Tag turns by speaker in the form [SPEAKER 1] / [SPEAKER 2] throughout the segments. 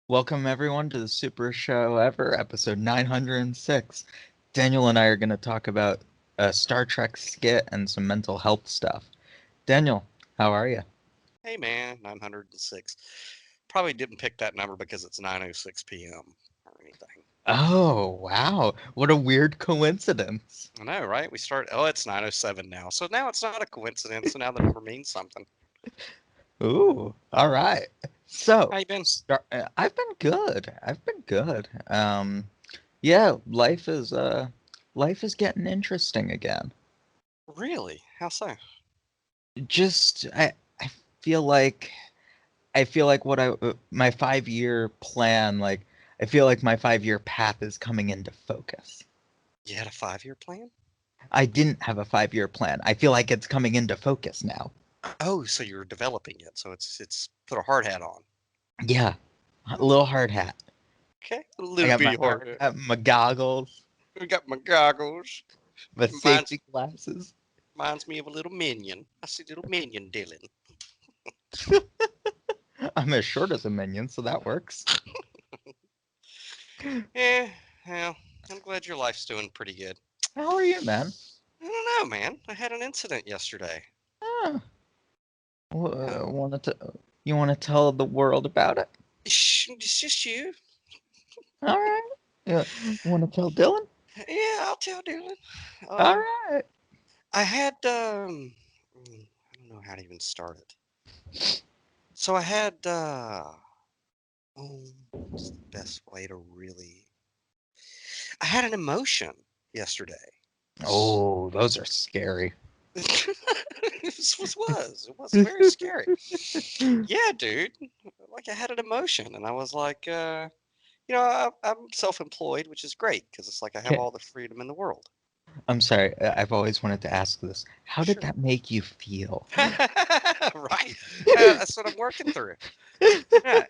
[SPEAKER 1] Welcome everyone to the Superist show ever, episode 906. Daniel and I are going to talk about a Star Trek skit and some mental health stuff. Daniel, how are you?
[SPEAKER 2] Hey man, 906. Probably didn't pick that number because it's 9:06 p.m. or anything.
[SPEAKER 1] Oh, wow. What a weird coincidence.
[SPEAKER 2] I know, right? It's 9:07 now. So now it's not a coincidence. So now the number means something.
[SPEAKER 1] Ooh, all right. So,
[SPEAKER 2] How you been?
[SPEAKER 1] I've been good. I've been good. Yeah, life is getting interesting again.
[SPEAKER 2] Really? How so?
[SPEAKER 1] Just I feel like I feel like my 5 year plan, like I feel like my 5 year path is coming into focus.
[SPEAKER 2] You had a 5-year plan?
[SPEAKER 1] I didn't have a 5 year plan. I feel like it's coming into focus now.
[SPEAKER 2] Oh, so you're developing it. So it's put a hard hat on.
[SPEAKER 1] Yeah, a
[SPEAKER 2] Oh,
[SPEAKER 1] little hard hat.
[SPEAKER 2] okay. A
[SPEAKER 1] I
[SPEAKER 2] little
[SPEAKER 1] got my
[SPEAKER 2] bitty hard hat.
[SPEAKER 1] my goggles,
[SPEAKER 2] I got my goggles.
[SPEAKER 1] my
[SPEAKER 2] Reminds
[SPEAKER 1] safety glasses.
[SPEAKER 2] reminds me of a little minion. I see little minion Dylan.
[SPEAKER 1] I'm as short as a minion, so that works.
[SPEAKER 2] Yeah, well, I'm glad your life's doing pretty good.
[SPEAKER 1] How are you, man?
[SPEAKER 2] I don't know, man. I had an incident yesterday.
[SPEAKER 1] Ah,
[SPEAKER 2] Yeah.
[SPEAKER 1] want to you want to tell the world about it?
[SPEAKER 2] It's just you.
[SPEAKER 1] All right. Yeah, want to tell Dylan?
[SPEAKER 2] Yeah, I'll tell Dylan.
[SPEAKER 1] All
[SPEAKER 2] Um,
[SPEAKER 1] right.
[SPEAKER 2] I had I don't know how to even start it. So I had what's the best way to really? I had an emotion yesterday.
[SPEAKER 1] Oh, those are scary.
[SPEAKER 2] It was very scary. Yeah, dude. Like I had an emotion, and I was like, I'm self-employed, which is great because it's like I have
[SPEAKER 1] Yeah,
[SPEAKER 2] all the freedom in the world.
[SPEAKER 1] I'm sorry. I've always wanted to ask this. How did
[SPEAKER 2] Sure.
[SPEAKER 1] that make you feel?
[SPEAKER 2] Right. That's what I'm working through. Yeah.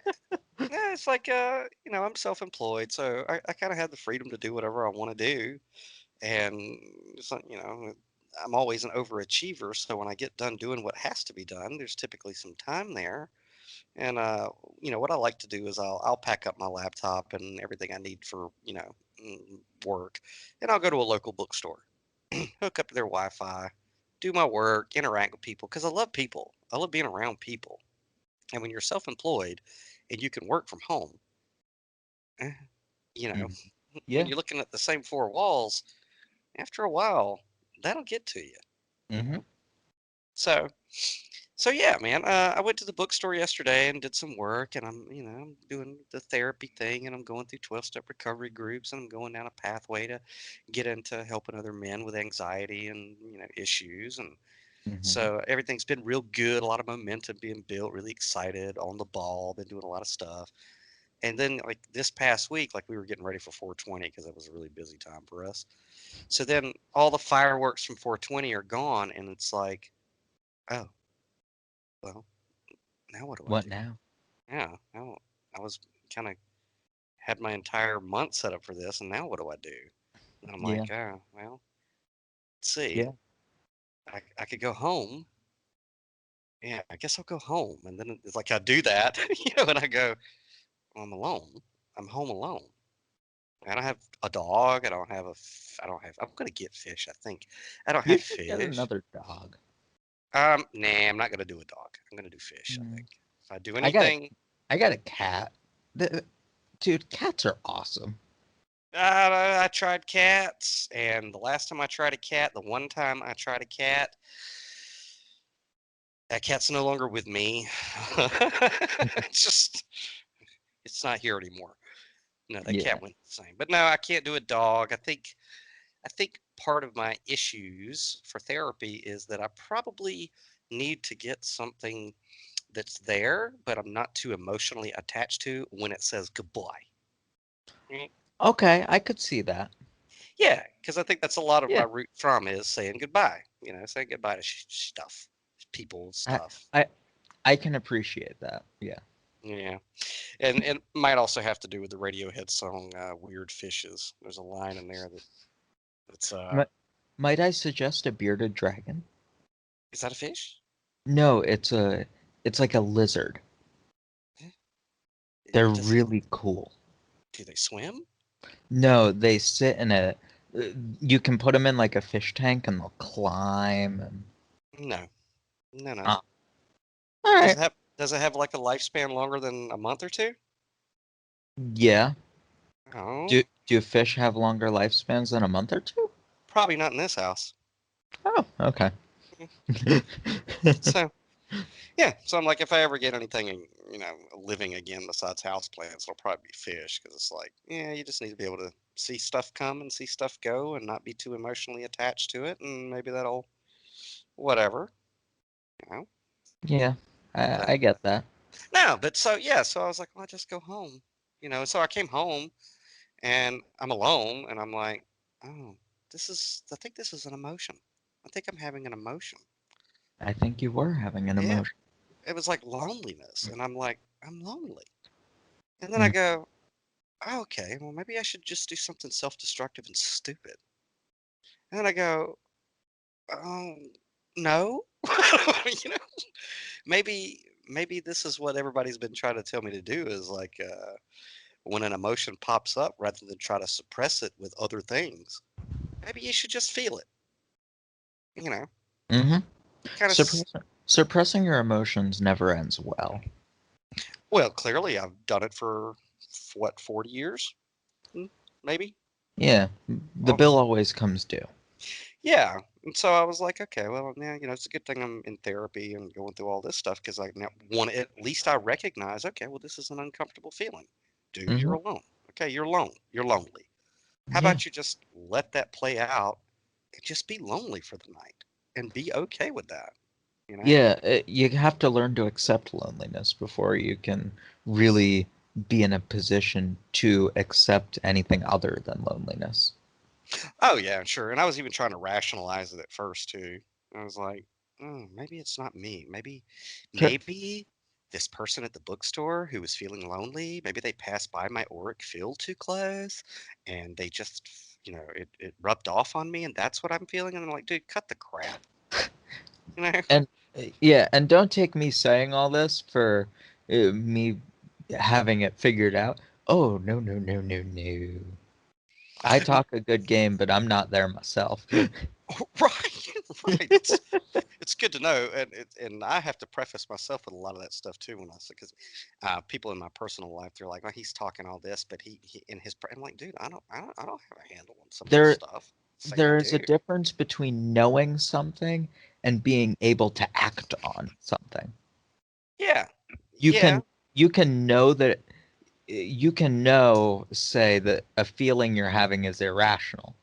[SPEAKER 2] Yeah, it's like I'm self-employed, so I kind of have the freedom to do whatever I want to do. And it's like, I'm always an overachiever, so when I get done doing what has to be done, there's typically some time there. And what I like to do is I'll pack up my laptop and everything I need for, work, and I'll go to a local bookstore, hook up to their Wi-Fi, do my work, interact with people because I love people. I love being around people. And when you're self-employed and you can work from home, eh, you know,
[SPEAKER 1] Mhm.
[SPEAKER 2] when
[SPEAKER 1] Yeah.
[SPEAKER 2] you're looking at the same four walls, after a while, that'll get to you, you
[SPEAKER 1] Hmm.
[SPEAKER 2] know. So So yeah, man, I went to the bookstore yesterday and did some work, and I'm doing the therapy thing, and I'm going through 12-step recovery groups, and I'm going down a pathway to get into helping other men with anxiety and issues, and
[SPEAKER 1] Hmm.
[SPEAKER 2] so everything's been real good, a lot of momentum being built, really excited, on the ball, been doing a lot of stuff, and then like this past week, like we were getting ready for 420 because it was a really busy time for us. So then all the fireworks from 420 are gone, and it's like, oh well, now what do I
[SPEAKER 1] What
[SPEAKER 2] do?
[SPEAKER 1] now?
[SPEAKER 2] Yeah, I was kind of had my entire month set up for this, and now what do I do? And I'm
[SPEAKER 1] Yeah.
[SPEAKER 2] like, oh, well, let's see.
[SPEAKER 1] Yeah.
[SPEAKER 2] I could go home. Yeah, I guess I'll go home. And then it's like I do that, and I go, well, I'm alone. I'm home alone. I don't have a dog. I don't have, I'm going to get fish, I think. I don't
[SPEAKER 1] You
[SPEAKER 2] have
[SPEAKER 1] should get
[SPEAKER 2] fish.
[SPEAKER 1] another dog.
[SPEAKER 2] Nah, I'm not going to do a dog. I'm going to do fish, I
[SPEAKER 1] Mm.
[SPEAKER 2] think. If I do
[SPEAKER 1] I got a
[SPEAKER 2] anything,
[SPEAKER 1] I got a cat. Dude, cats are awesome.
[SPEAKER 2] I tried cats, and the last time I tried a cat, the one time I tried a cat, that cat's no longer with me. It's just, it's not here anymore. No, that
[SPEAKER 1] Yeah.
[SPEAKER 2] cat went the same. But no, I can't do a dog. I think part of my issues for therapy is that I probably need to get something that's there, but I'm not too emotionally attached to when it says goodbye. Right?
[SPEAKER 1] Okay, I could see that.
[SPEAKER 2] Yeah, because I think that's a lot of my
[SPEAKER 1] Yeah.
[SPEAKER 2] root trauma is saying goodbye. Saying goodbye to stuff, people,
[SPEAKER 1] I
[SPEAKER 2] stuff.
[SPEAKER 1] I I can appreciate that. Yeah.
[SPEAKER 2] Yeah, and it might also have to do with the Radiohead song "Weird Fishes." There's a line in there that's
[SPEAKER 1] Mi- might I suggest a bearded dragon?
[SPEAKER 2] is that a fish?
[SPEAKER 1] No, it's like a lizard.
[SPEAKER 2] Eh,
[SPEAKER 1] They're
[SPEAKER 2] Does
[SPEAKER 1] really cool.
[SPEAKER 2] do they swim?
[SPEAKER 1] No, they sit in a. You can put them in like a fish tank and they'll climb and.
[SPEAKER 2] No, no, no.
[SPEAKER 1] Uh, all right.
[SPEAKER 2] Does it have like a lifespan longer than a month or two?
[SPEAKER 1] Yeah.
[SPEAKER 2] Oh,
[SPEAKER 1] Do fish have longer lifespans than a month or two?
[SPEAKER 2] probably not in this house.
[SPEAKER 1] Oh, okay.
[SPEAKER 2] Mm. So yeah, so I'm like, if I ever get anything, living again besides houseplants, it'll probably be fish because it's like, yeah, you just need to be able to see stuff come and see stuff go and not be too emotionally attached to it, and maybe that'll whatever, you know.
[SPEAKER 1] Yeah,
[SPEAKER 2] But
[SPEAKER 1] I get that.
[SPEAKER 2] no, but so yeah, so I was like, well, I just go home, So I came home and I'm alone, and I'm like, oh, I think this is an emotion. I think I'm having an emotion.
[SPEAKER 1] I think you were having an
[SPEAKER 2] Yeah,
[SPEAKER 1] emotion.
[SPEAKER 2] it was like loneliness, and I'm like, I'm lonely. And then I
[SPEAKER 1] Mm.
[SPEAKER 2] go, oh, okay, well, maybe I should just do something self-destructive and stupid. And then I go, oh, no, you know, maybe this is what everybody's been trying to tell me to do is like when an emotion pops up, rather than try to suppress it with other things, maybe you should just feel it. You know,
[SPEAKER 1] Mm-hmm.
[SPEAKER 2] kind of.
[SPEAKER 1] Suppressing your emotions never ends well.
[SPEAKER 2] Well, clearly I've done it for what 40 years, maybe.
[SPEAKER 1] Yeah, the
[SPEAKER 2] Well,
[SPEAKER 1] bill always comes due.
[SPEAKER 2] yeah. And so I was like, okay, well, yeah, it's a good thing I'm in therapy and going through all this stuff because I now want at least I recognize, okay, well, this is an uncomfortable feeling. Dude,
[SPEAKER 1] Mm-hmm.
[SPEAKER 2] you're alone. Okay, you're alone. You're lonely. How
[SPEAKER 1] Yeah.
[SPEAKER 2] about you just let that play out and just be lonely for the night and be okay with that, you know?
[SPEAKER 1] Yeah, you have to learn to accept loneliness before you can really be in a position to accept anything other than loneliness.
[SPEAKER 2] Oh, yeah, sure. And I was even trying to rationalize it at first too. I was like, oh, maybe it's not me.
[SPEAKER 1] C-
[SPEAKER 2] Maybe this person at the bookstore who was feeling lonely, maybe they passed by my auric field too close and they just, it rubbed off on me and that's what I'm feeling. And I'm like, dude, cut the crap. You know?
[SPEAKER 1] And yeah, and don't take me saying all this for me having it figured out. Oh, no, no, no, no, no. I talk a good game, but I'm not there myself.
[SPEAKER 2] Right, right. It's good to know, and I have to preface myself with a lot of that stuff too when I say because people in my personal life they're like, well, he's talking all this, but he in his I'm like, dude, I don't have a handle on some of this
[SPEAKER 1] There
[SPEAKER 2] stuff. Say I
[SPEAKER 1] there is a
[SPEAKER 2] do.
[SPEAKER 1] difference between knowing something and being able to act on something.
[SPEAKER 2] Yeah,
[SPEAKER 1] You
[SPEAKER 2] yeah,
[SPEAKER 1] can you can know that you can know, say that a feeling you're having is irrational,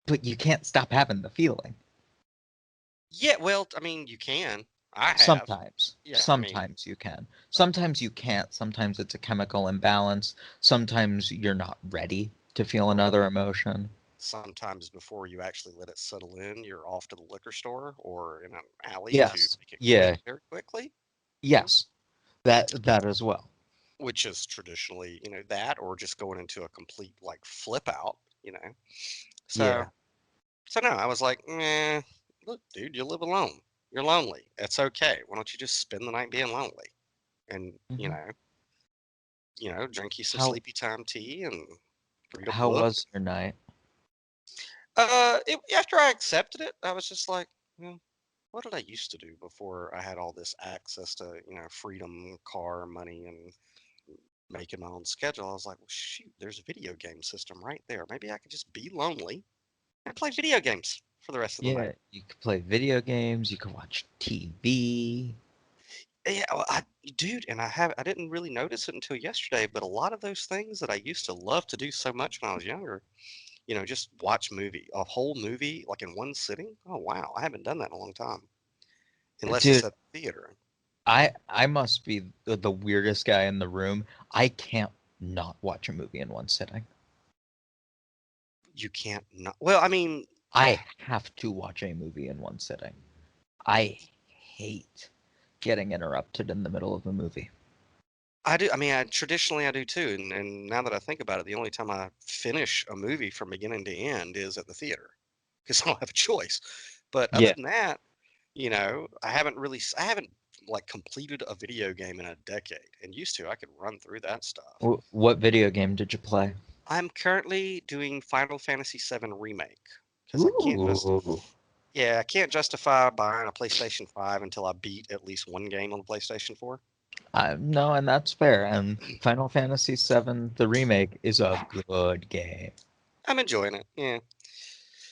[SPEAKER 1] but you can't stop having the feeling.
[SPEAKER 2] yeah. Well, I mean, you can. I have.
[SPEAKER 1] Sometimes.
[SPEAKER 2] Yeah, I mean,
[SPEAKER 1] Sometimes you can. Sometimes you can't. Sometimes it's a chemical imbalance. Sometimes you're not ready to feel
[SPEAKER 2] or
[SPEAKER 1] another emotion.
[SPEAKER 2] sometimes before you actually let it settle in, you're off to the liquor store or in an alley to
[SPEAKER 1] Yes.
[SPEAKER 2] make it quick
[SPEAKER 1] Yeah.
[SPEAKER 2] very quickly. You know?
[SPEAKER 1] Yes. That as well.
[SPEAKER 2] Which is traditionally, that or just going into a complete like flip out. So
[SPEAKER 1] Yeah.
[SPEAKER 2] so no, I was like, look, dude, you live alone. You're lonely. It's okay. Why don't you just spend the night being lonely? And,
[SPEAKER 1] Hmm.
[SPEAKER 2] drink you some
[SPEAKER 1] How
[SPEAKER 2] sleepy time tea and read a
[SPEAKER 1] how
[SPEAKER 2] book.
[SPEAKER 1] was your night?
[SPEAKER 2] After I accepted it, I was just like, well, what did I used to do before I had all this access to, freedom, car, money, and making my own schedule? I was like, well, shoot, there's a video game system right there. Maybe I could just be lonely and play video games for the rest of the night.
[SPEAKER 1] Yeah, you could play video games, you could watch TV.
[SPEAKER 2] Yeah, well, dude, and I didn't really notice it until yesterday, but a lot of those things that I used to love to do so much when I was younger, just watch a whole movie like in one sitting. Oh wow, I haven't done that in a long time, unless it's
[SPEAKER 1] Dude,
[SPEAKER 2] at the theater.
[SPEAKER 1] I must be the weirdest guy in the room. I can't not watch a movie in one sitting.
[SPEAKER 2] You can't not. Well, I mean,
[SPEAKER 1] I have to watch a movie in one sitting. I hate getting interrupted in the middle of a movie.
[SPEAKER 2] I do. I mean, traditionally I do too. And now that I think about it, the only time I finish a movie from beginning to end is at the theater because I don't have a choice. But other
[SPEAKER 1] Yeah.
[SPEAKER 2] than that, I haven't like completed a video game in a decade, and used to I could run through that stuff.
[SPEAKER 1] What video game did you play?
[SPEAKER 2] I'm currently doing Final Fantasy VII Remake because
[SPEAKER 1] Ooh.
[SPEAKER 2] I can't justify buying a PlayStation 5 until I beat at least one game on the PlayStation 4.
[SPEAKER 1] No, and that's fair. And Final Fantasy VII, the remake, is a good game.
[SPEAKER 2] I'm enjoying it. Yeah.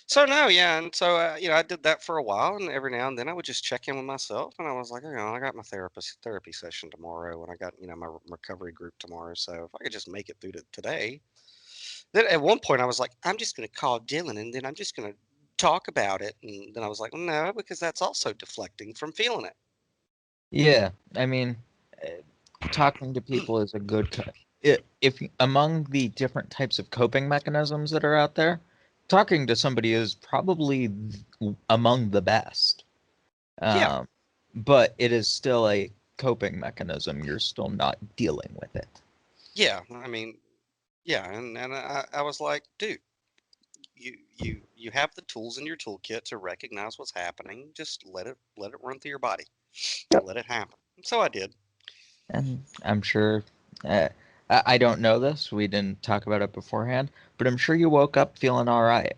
[SPEAKER 2] So no, yeah, and so I did that for a while, and every now and then I would just check in with myself, and I was like, I got my therapy session tomorrow, and I got my recovery group tomorrow. So if I could just make it through to today, then at one point I was like, I'm just going to call Dylan, and then I'm just going to talk about it, and then I was like, no, because that's also deflecting from feeling it.
[SPEAKER 1] Yeah, I mean, uh, talking to people is a good. If among the different types of coping mechanisms that are out there, talking to somebody is probably among the best.
[SPEAKER 2] Yeah,
[SPEAKER 1] Um, but it is still a coping mechanism. You're still not dealing with it.
[SPEAKER 2] yeah, I mean, yeah, and I was like, dude, you have the tools in your toolkit to recognize what's happening. Just let it run through your body.
[SPEAKER 1] Yep.
[SPEAKER 2] Let it happen. So I did.
[SPEAKER 1] And I'm sure, uh, I don't know this. We didn't talk about it beforehand, but I'm sure you woke up feeling all right.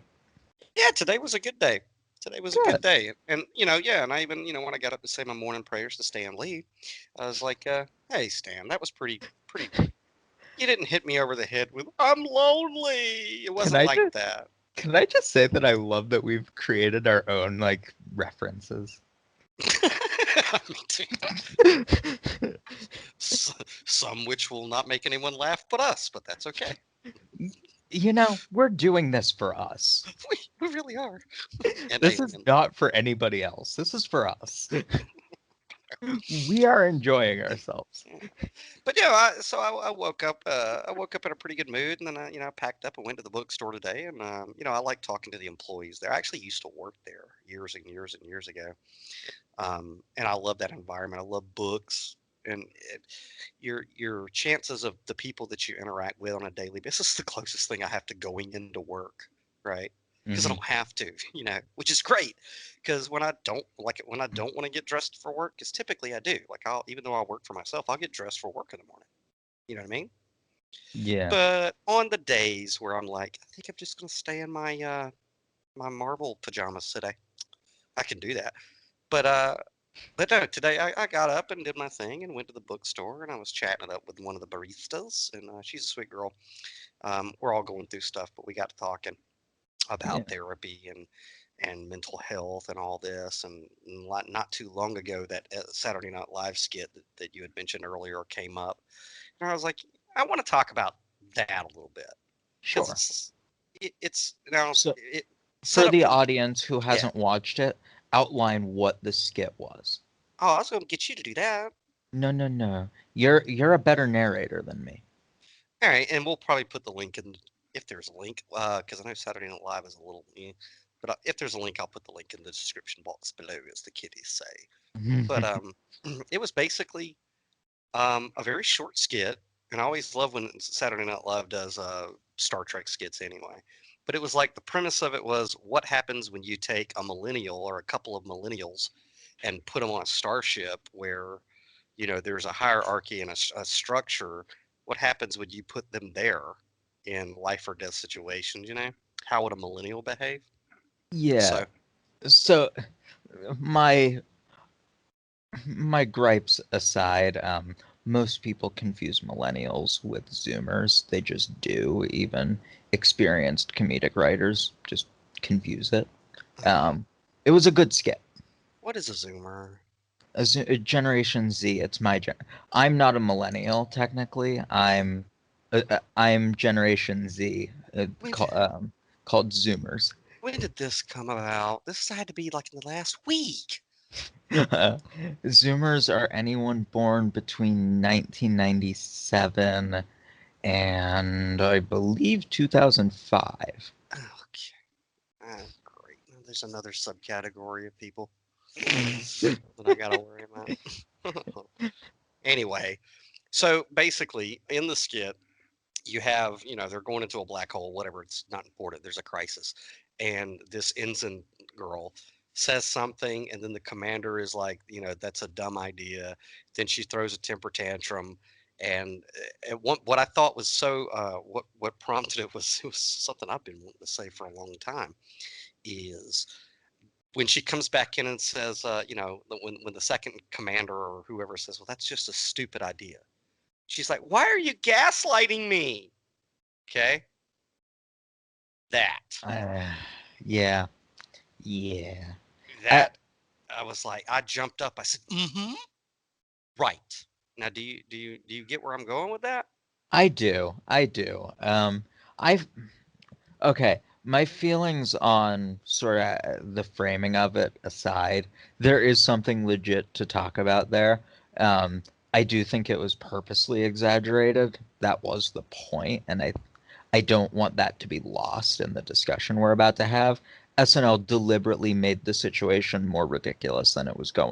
[SPEAKER 2] Yeah, today was a good day. Today was a good
[SPEAKER 1] Good.
[SPEAKER 2] day. And yeah, and I even, when I got up to say my morning prayers to Stan Lee, I was like, hey Stan, that was pretty you didn't hit me over the head with I'm lonely. It
[SPEAKER 1] Can
[SPEAKER 2] wasn't
[SPEAKER 1] I
[SPEAKER 2] like
[SPEAKER 1] just
[SPEAKER 2] that.
[SPEAKER 1] can I just say that I love that we've created our own like references.
[SPEAKER 2] Me too. Some which will not make anyone laugh but us, but that's okay.
[SPEAKER 1] We're doing this for us.
[SPEAKER 2] We really are. And
[SPEAKER 1] This is
[SPEAKER 2] aliens.
[SPEAKER 1] not for anybody else. This is for us. We are enjoying ourselves.
[SPEAKER 2] Yeah. But I woke up. I woke up in a pretty good mood, and then I packed up and went to the bookstore today. And I like talking to the employees there. I actually used to work there years and years and years ago. And I love that environment. I love books, and your chances of the people that you interact with on a daily basis is the closest thing I have to going into work, right? Because I
[SPEAKER 1] Hmm.
[SPEAKER 2] don't have to, which is great. Because when I don't like it, when I don't want to get dressed for work, because typically I do. Like even though I work for myself, I'll get dressed for work in the morning. You know what I mean?
[SPEAKER 1] Yeah.
[SPEAKER 2] But on the days where I'm like, I think I'm just gonna stay in my Marvel pajamas today, I can do that. But no, today I got up and did my thing and went to the bookstore, and I was chatting it up with one of the baristas, and she's a sweet girl. We're all going through stuff, but we got to talking
[SPEAKER 1] Yeah.
[SPEAKER 2] about therapy and mental health and all this. And not too long ago, that Saturday Night Live skit that you had mentioned earlier came up, and I was like, I want to talk about that a little bit because
[SPEAKER 1] Sure.
[SPEAKER 2] it's now
[SPEAKER 1] So
[SPEAKER 2] it set
[SPEAKER 1] for
[SPEAKER 2] up
[SPEAKER 1] the
[SPEAKER 2] for
[SPEAKER 1] audience who
[SPEAKER 2] yeah.
[SPEAKER 1] hasn't watched it, outline what the skit was.
[SPEAKER 2] Oh, I was going to get you to do that.
[SPEAKER 1] No, no, no. You're a better narrator than me.
[SPEAKER 2] All right, and we'll probably put the link in if there's a link, because I know Saturday Night Live is a little, but if there's a link, I'll put the link in the description box below, as the kiddies say. But it was basically a very short skit, and I always love when Saturday Night Live does Star Trek skits anyway. But it was like the premise of it was what happens when you take a millennial or a couple of millennials and put them on a starship where there's a hierarchy and a structure. What happens when you put them there in life or death situations? How would a millennial behave?
[SPEAKER 1] Yeah.
[SPEAKER 2] So
[SPEAKER 1] So my my gripes aside, most people confuse millennials with Zoomers. They just do. Even experienced comedic writers just confuse it. Um, it was a good skit.
[SPEAKER 2] what is a zoomer?
[SPEAKER 1] A Generation Z. It's my gen. I'm not a millennial technically. I'm Generation Z.
[SPEAKER 2] when did,
[SPEAKER 1] Called Zoomers.
[SPEAKER 2] when did this come about? This had to be like in the last week.
[SPEAKER 1] Zoomers are anyone born between 1997 and I believe 2005.
[SPEAKER 2] Okay, great. Now there's another subcategory of people that I gotta worry about. Anyway, so basically in the skit you have, they're going into a black hole, whatever, it's not important. There's a crisis. And this ensign girl says something, and then the commander is like, that's a dumb idea. Then she throws a temper tantrum, and what I thought was what prompted it was something I've been wanting to say for a long time is when she comes back in and says, when the second commander or whoever says, well, that's just a stupid idea. She's like, why are you gaslighting me? Okay, that
[SPEAKER 1] Uh, yeah, yeah. I
[SPEAKER 2] that I was like, I jumped up. I said, mm-hmm. Right. Now, do you get where I'm going with that?
[SPEAKER 1] I do. I do. I've Okay, my feelings on sort of the framing of it aside, there is something legit to talk about there. Um, I do think it was purposely exaggerated. That was the point, and I don't want that to be lost in the discussion we're about to have. SNL deliberately made the situation more ridiculous than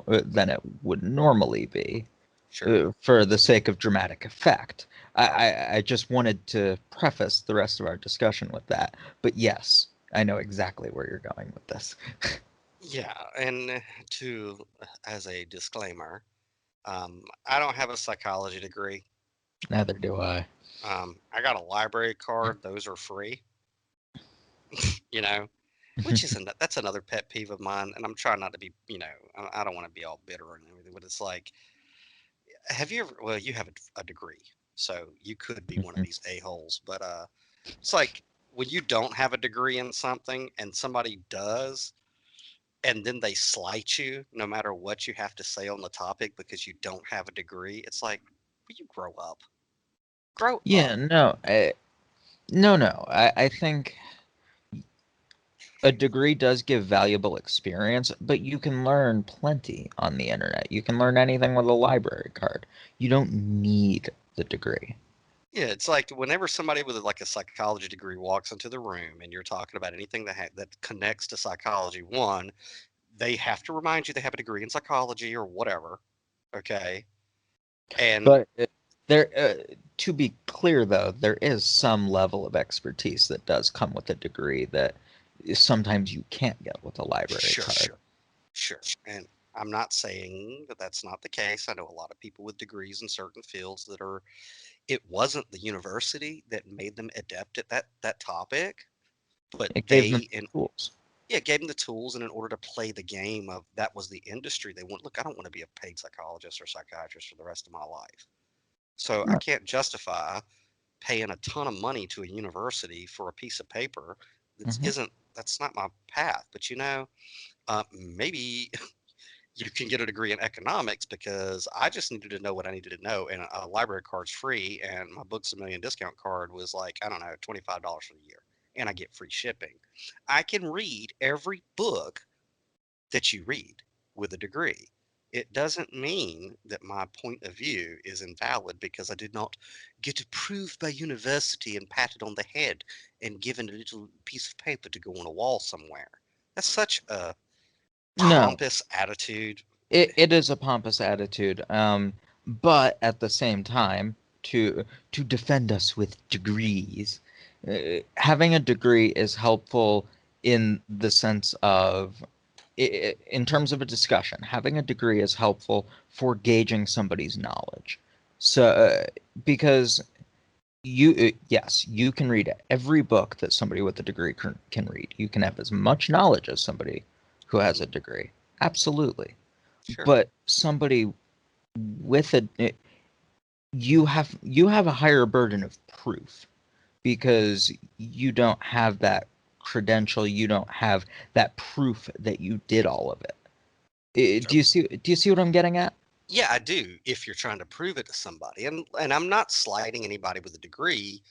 [SPEAKER 1] than it would normally be
[SPEAKER 2] Sure.
[SPEAKER 1] for the sake of dramatic effect.
[SPEAKER 2] Right.
[SPEAKER 1] I just wanted to preface the rest of our discussion with that. But yes, I know exactly where you're going with this.
[SPEAKER 2] Yeah, and as a disclaimer, I don't have a psychology degree.
[SPEAKER 1] Neither do I.
[SPEAKER 2] I got a library card; those are free. You know, which isn't that's another pet peeve of mine, and I'm trying not to be. I don't want to be all bitter and everything, but it's like, have you ever? Well, you have a degree, so you could be one of these a holes, but it's like when you don't have a degree in something and somebody does, and then they slight you no matter what you have to say on the topic because you don't have a degree. It's like, will you grow up? Grow
[SPEAKER 1] Yeah,
[SPEAKER 2] up.
[SPEAKER 1] no, no. I think a degree does give valuable experience, but you can learn plenty on the internet. You can learn anything with a library card. You don't need the degree.
[SPEAKER 2] Yeah, it's like whenever somebody with like a psychology degree walks into the room and you're talking about anything that connects to psychology, one, they have to remind you they have a degree in psychology or whatever. Okay. And
[SPEAKER 1] But to be clear, though, there is some level of expertise that does come with a degree that sometimes you can't get with a library
[SPEAKER 2] sure,
[SPEAKER 1] card.
[SPEAKER 2] sure. And I'm not saying that that's not the case. I know a lot of people with degrees in certain fields that are it wasn't the university that made them adept at that topic, but
[SPEAKER 1] It gave them
[SPEAKER 2] they and
[SPEAKER 1] tools.
[SPEAKER 2] yeah, gave them the tools, and in order to play the game of that was the industry they want. Look, I don't want to be a paid psychologist or psychiatrist for the rest of my life, so I
[SPEAKER 1] No,
[SPEAKER 2] can't justify paying a ton of money to a university for a piece of paper
[SPEAKER 1] mhm.
[SPEAKER 2] that's not my path. But maybe you can get a degree in economics because I just needed to know what I needed to know, and a library card's free, and my Books a Million discount card was like, I don't know, $25 for the year, and I get free shipping. I can read every book that you read with a degree. It doesn't mean that my point of view is invalid because I did not get approved by university and patted on the head and given a little piece of paper to go on a wall somewhere. That's such a
[SPEAKER 1] No,
[SPEAKER 2] pompous attitude.
[SPEAKER 1] it is a pompous attitude. But at the same time, to defend us with degrees, having a degree is helpful in the sense of in terms of a discussion, having a degree is helpful for gauging somebody's knowledge. So, because yes, you can read every book that somebody with a degree can read. You can have as much knowledge as somebody who has
[SPEAKER 2] Mhm.
[SPEAKER 1] a degree. Absolutely.
[SPEAKER 2] Sure.
[SPEAKER 1] But somebody with you have a higher burden of proof because you don't have that credential, you don't have that proof that you did all of it.
[SPEAKER 2] Sure.
[SPEAKER 1] Do you see what I'm getting at?
[SPEAKER 2] Yeah, I do. If you're trying to prove it to somebody, and I'm not slighting anybody with a degree,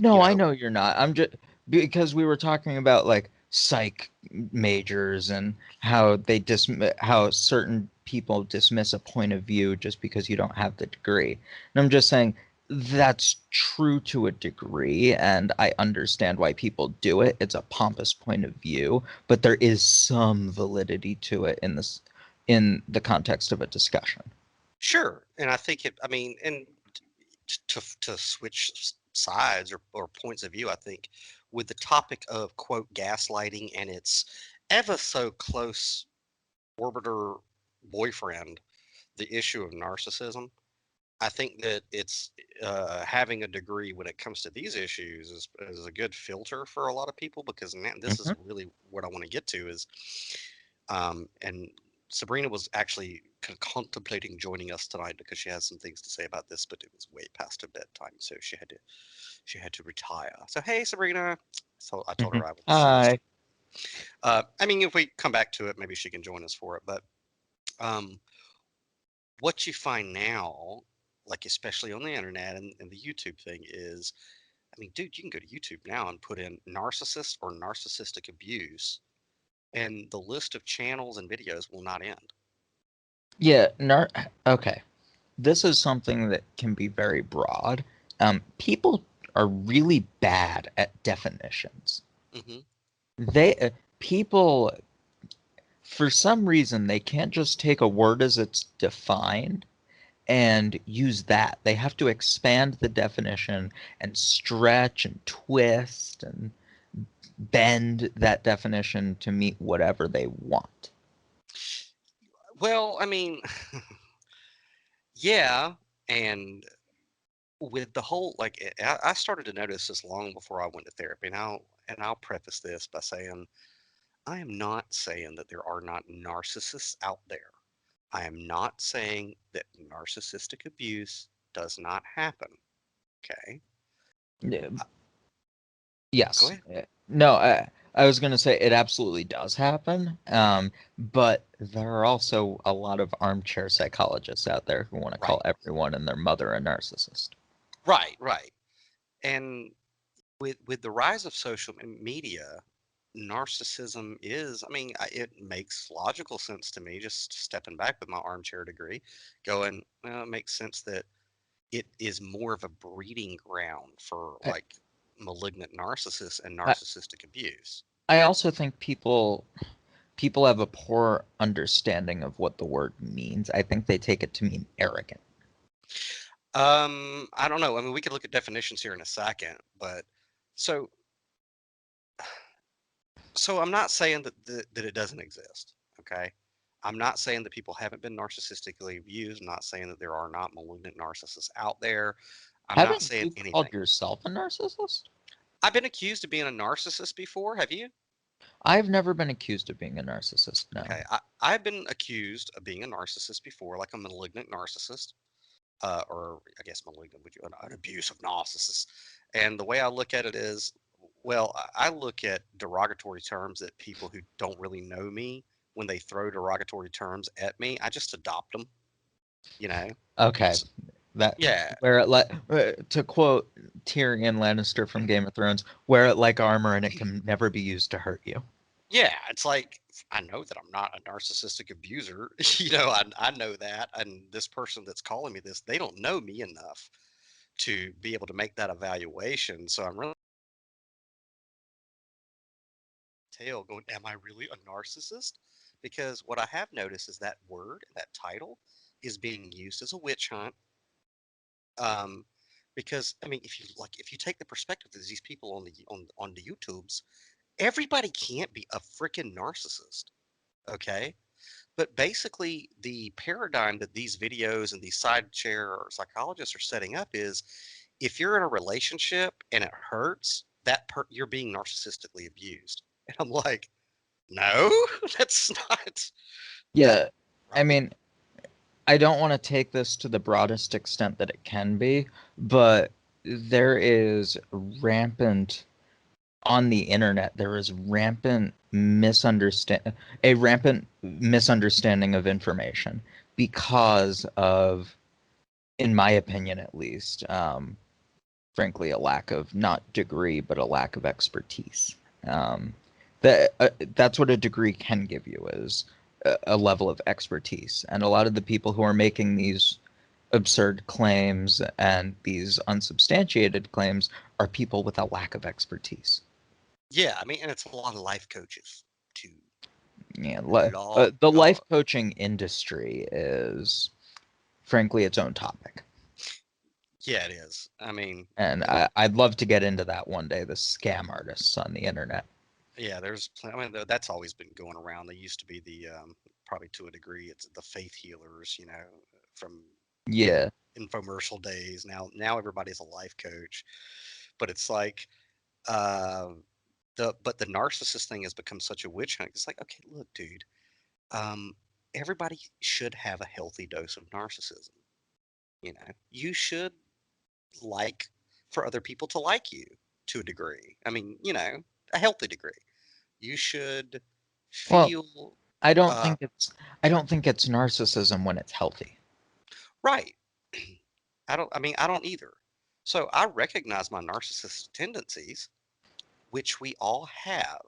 [SPEAKER 2] you
[SPEAKER 1] No, I
[SPEAKER 2] know.
[SPEAKER 1] know you're not. I'm just because we were talking about like psych majors and how certain people dismiss a point of view just because you don't have the degree. And I'm just saying that's true to a degree, and I understand why people do it. It's a pompous point of view, but there is some validity to it in the context of a discussion.
[SPEAKER 2] Sure, and I think I mean, and to switch sides or points of view, I think with the topic of quote gaslighting and its ever so close. orbiter boyfriend the issue of narcissism. I think that it's having a degree when it comes to these issues is a good filter for a lot of people because this is
[SPEAKER 1] Hmm.
[SPEAKER 2] really what I want to get to is, and Sabrina was actually contemplating joining us tonight because she has some things to say about this, but it was way past her bedtime, so she had to retire. So hey, Sabrina. So I told
[SPEAKER 1] Hmm.
[SPEAKER 2] her I would see her.
[SPEAKER 1] Hi.
[SPEAKER 2] I mean, if we come back to it, maybe she can join us for it. But um, what you find now, like especially on the internet and the YouTube thing, is, I mean, dude, you can go to YouTube now and put in narcissist or narcissistic abuse, and the list of channels and videos will not end.
[SPEAKER 1] Yeah, okay. This is something that can be very broad. People are really bad at definitions.
[SPEAKER 2] Hmm.
[SPEAKER 1] They people for some reason they can't just take a word as it's defined and use that. They have to expand the definition and stretch and twist and bend that definition to meet whatever they want.
[SPEAKER 2] Well, I mean, yeah, and with the whole like, I started to notice this long before I went to therapy. And I'll preface this by saying I am not saying that there are not narcissists out there. I am not saying that narcissistic abuse does not happen. Okay.
[SPEAKER 1] Yeah,
[SPEAKER 2] Uh, Go
[SPEAKER 1] yes.
[SPEAKER 2] ahead.
[SPEAKER 1] No, I was going to say it absolutely does happen. But there are also a lot of armchair psychologists out there who want to call
[SPEAKER 2] Right.
[SPEAKER 1] everyone and their mother a narcissist.
[SPEAKER 2] Right. Right. And with the rise of social media, narcissism is, I mean, it makes logical sense to me, just stepping back with my armchair degree, going, well, it makes sense that it is more of a breeding ground for
[SPEAKER 1] I,
[SPEAKER 2] like malignant narcissists and
[SPEAKER 1] I,
[SPEAKER 2] narcissistic abuse.
[SPEAKER 1] I also think people have a poor understanding of what the word means. I think they take it to mean arrogant.
[SPEAKER 2] I don't know. I mean, we could look at definitions here in a second, but so I'm not saying that it doesn't exist. Okay. I'm not saying that people haven't been narcissistically abused. I'm not saying that there are not malignant narcissists out there. I'm not
[SPEAKER 1] Haven't
[SPEAKER 2] saying
[SPEAKER 1] you called
[SPEAKER 2] anything.
[SPEAKER 1] yourself a narcissist?
[SPEAKER 2] I've been accused of being a narcissist before. Have you?
[SPEAKER 1] I've never been accused of being a narcissist, no.
[SPEAKER 2] Okay. I've been accused of being a narcissist before, like a malignant narcissist, or I guess malignant, would you, an abuse of narcissist. And the way I look at it is, well, I look at derogatory terms that people who don't really know me, when they throw derogatory terms at me, I just adopt them, you know?
[SPEAKER 1] Okay.
[SPEAKER 2] S
[SPEAKER 1] That
[SPEAKER 2] yeah,
[SPEAKER 1] wear it like to quote Tyrion Lannister from Game of Thrones, wear it like armor and it can never be used to hurt you.
[SPEAKER 2] yeah, it's like, I know that I'm not a narcissistic abuser, I know that, and this person that's calling me this, they don't know me enough to be able to make that evaluation, so I'm really tail going, am I really a narcissist? Because what I have noticed is that word, that title, is being used as a witch hunt. Um, because I mean, if you take the perspective of these people on the YouTubes, everybody can't be a freaking narcissist. Okay. But basically, the paradigm that these videos and these side chair or psychologists are setting up is if you're in a relationship and it hurts, you're being narcissistically abused. And I'm like, no, that's not that,
[SPEAKER 1] Yeah. I
[SPEAKER 2] right?
[SPEAKER 1] mean, I don't want to take this to the broadest extent that it can be, but there is rampant on the internet, there is rampant misunderstanding of information because of, in my opinion at least, frankly, a lack of not degree, but a lack of expertise. Um, that's what a degree can give you is a level of expertise, and a lot of the people who are making these absurd claims and these unsubstantiated claims are people with a lack of expertise.
[SPEAKER 2] Yeah, I mean, and it's a lot of life coaches too.
[SPEAKER 1] Yeah,
[SPEAKER 2] A lot.
[SPEAKER 1] the life coaching industry is frankly its own topic,
[SPEAKER 2] Yeah, it is. I mean,
[SPEAKER 1] and I'd love to get into that one day. The scam artists on the internet.
[SPEAKER 2] yeah, I mean, that's always been going around. They used to be the probably to a degree. It's the faith healers, from
[SPEAKER 1] Yeah.
[SPEAKER 2] infomercial days. Now everybody's a life coach, but it's like uh, the narcissist thing has become such a witch hunt. It's like, okay, look, dude, um, everybody should have a healthy dose of narcissism. You should like for other people to like you to a degree. I mean, a healthy degree. You should
[SPEAKER 1] Well,
[SPEAKER 2] feel
[SPEAKER 1] I don't
[SPEAKER 2] uh,
[SPEAKER 1] think it's I don't think it's narcissism when it's healthy.
[SPEAKER 2] right. I don't either. So I recognize my narcissistic tendencies, which we all have.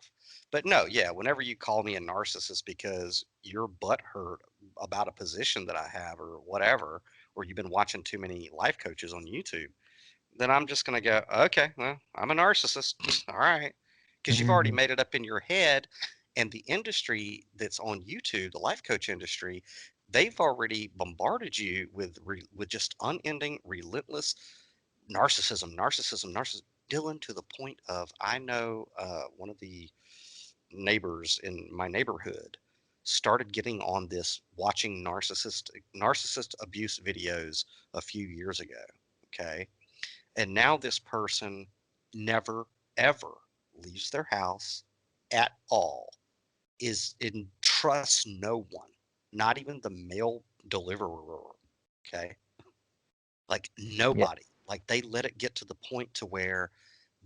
[SPEAKER 2] But no, yeah, whenever you call me a narcissist because you're butthurt about a position that I have or whatever, or you've been watching too many life coaches on YouTube, then I'm just going to go, okay, well, I'm a narcissist. All right. Because you've already
[SPEAKER 1] Mhm.
[SPEAKER 2] made it up in your head. And the industry that's on YouTube, the life coach industry, they've already bombarded you with just unending, relentless narcissism. Dylan, to the point of I know one of the neighbors in my neighborhood started getting on this watching narcissist abuse videos a few years ago. Okay, and now this person never, ever leaves their house at all, is in trusts no one, not even the mail deliverer. Okay. Like
[SPEAKER 1] Yeah.
[SPEAKER 2] nobody. Like they let it get to the point to where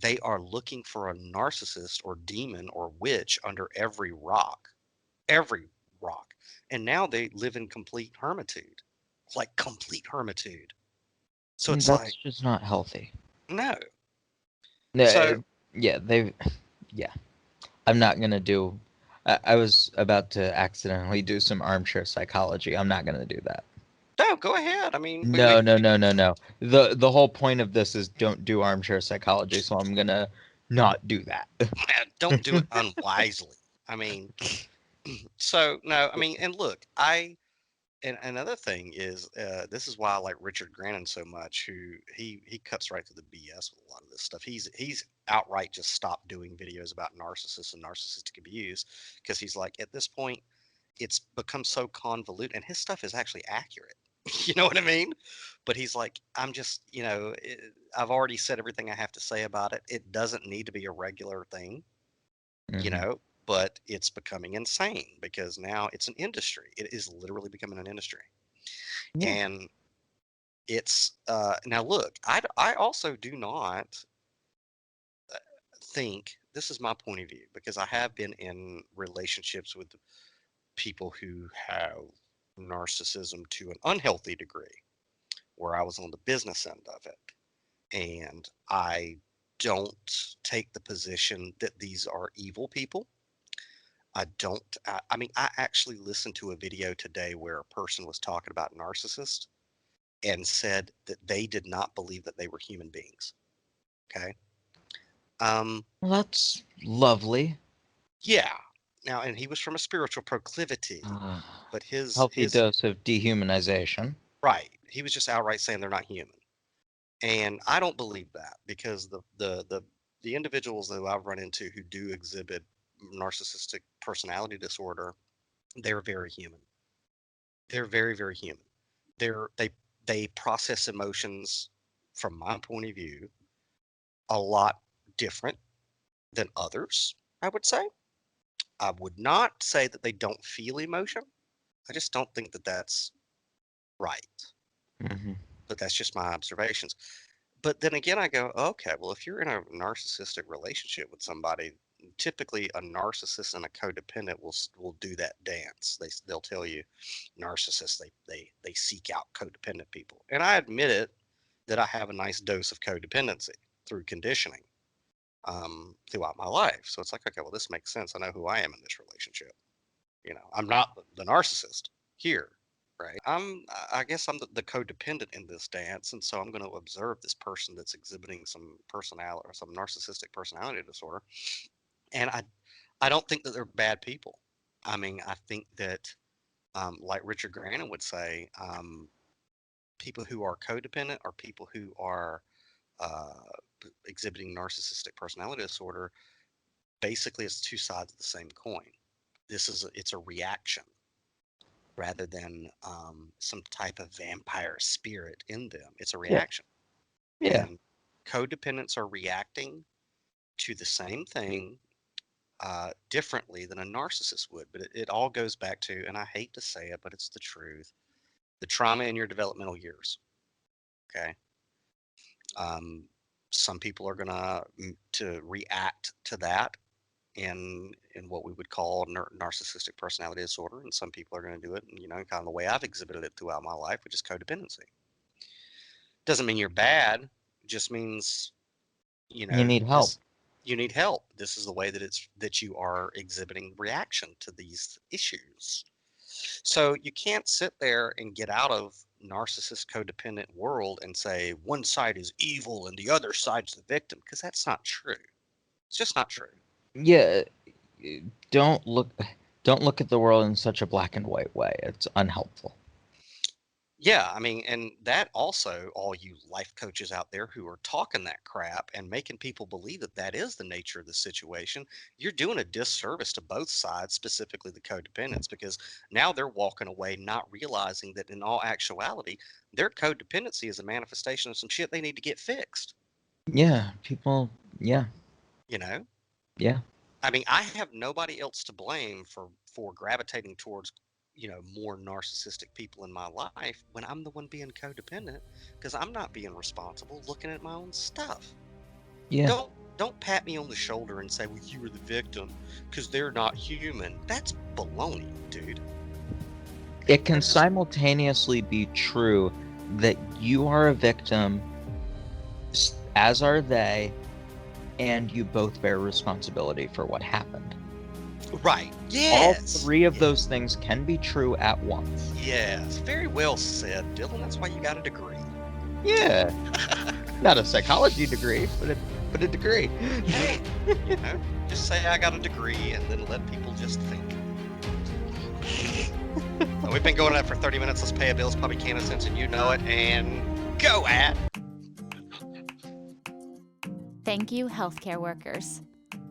[SPEAKER 2] they are looking for a narcissist or demon or witch under every rock. And now they live in complete hermitude, like complete hermitude. So it's
[SPEAKER 1] That's
[SPEAKER 2] like,
[SPEAKER 1] just not healthy.
[SPEAKER 2] no.
[SPEAKER 1] No,
[SPEAKER 2] So
[SPEAKER 1] yeah, yeah. I'm not gonna do. I was about to accidentally do some armchair psychology. I'm not gonna do that.
[SPEAKER 2] no, go ahead. I mean,
[SPEAKER 1] No, no, no, no, no. The whole point of this is don't do armchair psychology, so I'm gonna not do that.
[SPEAKER 2] don't do it unwisely. I mean, so no, I mean, and look, and another thing is, this is why I like Richard Grannon so much. Who he cuts right to the BS with a lot of this stuff. He's outright just stopped doing videos about narcissists and narcissistic abuse because he's like, at this point, it's become so convoluted, and his stuff is actually accurate. You know what I mean? But he's like, I'm just, I've already said everything I have to say about it. It doesn't need to be a regular thing, you
[SPEAKER 1] Hmm.
[SPEAKER 2] know, but it's becoming insane because now it's an industry. It is literally becoming an industry.
[SPEAKER 1] Yeah.
[SPEAKER 2] And it's now look, I also do not think this is my point of view because I have been in relationships with people who have narcissism to an unhealthy degree where I was on the business end of it. And I don't take the position that these are evil people. I don't, I mean, I actually listened to a video today where a person was talking about narcissists and said that they did not believe that they were human beings. Okay. Um,
[SPEAKER 1] Well, that's lovely.
[SPEAKER 2] yeah. Now, and he was from a spiritual proclivity,
[SPEAKER 1] Ah,
[SPEAKER 2] but
[SPEAKER 1] healthy
[SPEAKER 2] his,
[SPEAKER 1] dose of dehumanization.
[SPEAKER 2] right. He was just outright saying they're not human. And I don't believe that because the individuals that I've run into who do exhibit narcissistic personality disorder, they're very human. They're very, very human. They process emotions from my point of view a lot different than others, I would say. I would not say that they don't feel emotion. I just don't think that that's right.
[SPEAKER 1] Hmm.
[SPEAKER 2] But that's just my observations. But then again, I go, okay, well, if you're in a narcissistic relationship with somebody, typically a narcissist and a codependent will do that dance. They'll tell you, narcissists they seek out codependent people, and I admit it that I have a nice dose of codependency through conditioning throughout my life. So it's like, okay, well, this makes sense. I know who I am in this relationship. I'm not the narcissist here, right? I guess I'm the codependent in this dance, and so I'm going to observe this person that's exhibiting some personality or some narcissistic personality disorder, and I don't think that they're bad people. I mean, I think that, like Richard Grannon would say, people who are codependent or people who are uh, exhibiting narcissistic personality disorder, basically, it's two sides of the same coin. It's a reaction. rather than some type of vampire spirit in them. It's a
[SPEAKER 1] Yeah.
[SPEAKER 2] reaction.
[SPEAKER 1] Yeah.
[SPEAKER 2] And codependents are reacting to the same thing differently than a narcissist would. But it all goes back to, and I hate to say it, but it's the truth, the trauma in your developmental years. Okay. Um, some people are gonna to react to that in what we would call narcissistic personality disorder, and some people are going to do it, kind of the way I've exhibited it throughout my life, which is codependency. Doesn't mean you're bad. It just means
[SPEAKER 1] You need help.
[SPEAKER 2] this. You need help. This is the way that you are exhibiting reaction to these issues. So you can't sit there and get out of narcissist codependent world and say one side is evil and the other side's the victim, because that's not true. It's just not true.
[SPEAKER 1] Yeah. Don't look don't look at the world in such a black and white way. It's unhelpful.
[SPEAKER 2] Yeah, I mean, and that also, all you life coaches out there who are talking that crap and making people believe that that is the nature of the situation, you're doing a disservice to both sides, specifically the codependents, because now they're walking away not realizing that in all actuality, their codependency is a manifestation of some shit they need to get fixed.
[SPEAKER 1] Yeah, people, yeah,
[SPEAKER 2] You know?
[SPEAKER 1] yeah.
[SPEAKER 2] I mean, I have nobody else to blame for gravitating towards, more narcissistic people in my life when I'm the one being codependent, because I'm not being responsible looking at my own stuff.
[SPEAKER 1] Yeah.
[SPEAKER 2] Don't pat me on the shoulder and say, "Well, you were the victim because they're not human." That's baloney, dude.
[SPEAKER 1] It can
[SPEAKER 2] That is,
[SPEAKER 1] simultaneously be true that you are a victim, as are they, and you both bear responsibility for what happened.
[SPEAKER 2] right.
[SPEAKER 1] All
[SPEAKER 2] Yes.
[SPEAKER 1] three of
[SPEAKER 2] Yeah.
[SPEAKER 1] those things can be true at once.
[SPEAKER 2] Yes. Very well said, Dylan. That's why you got a degree.
[SPEAKER 1] Yeah. Not a psychology degree, but a degree.
[SPEAKER 2] Hey, just say I got a degree and then let people just think. So we've been going at it for 30 minutes. Let's pay a bill. It's probably Canada Sense, and you know it. And go at.
[SPEAKER 3] Thank you, healthcare workers.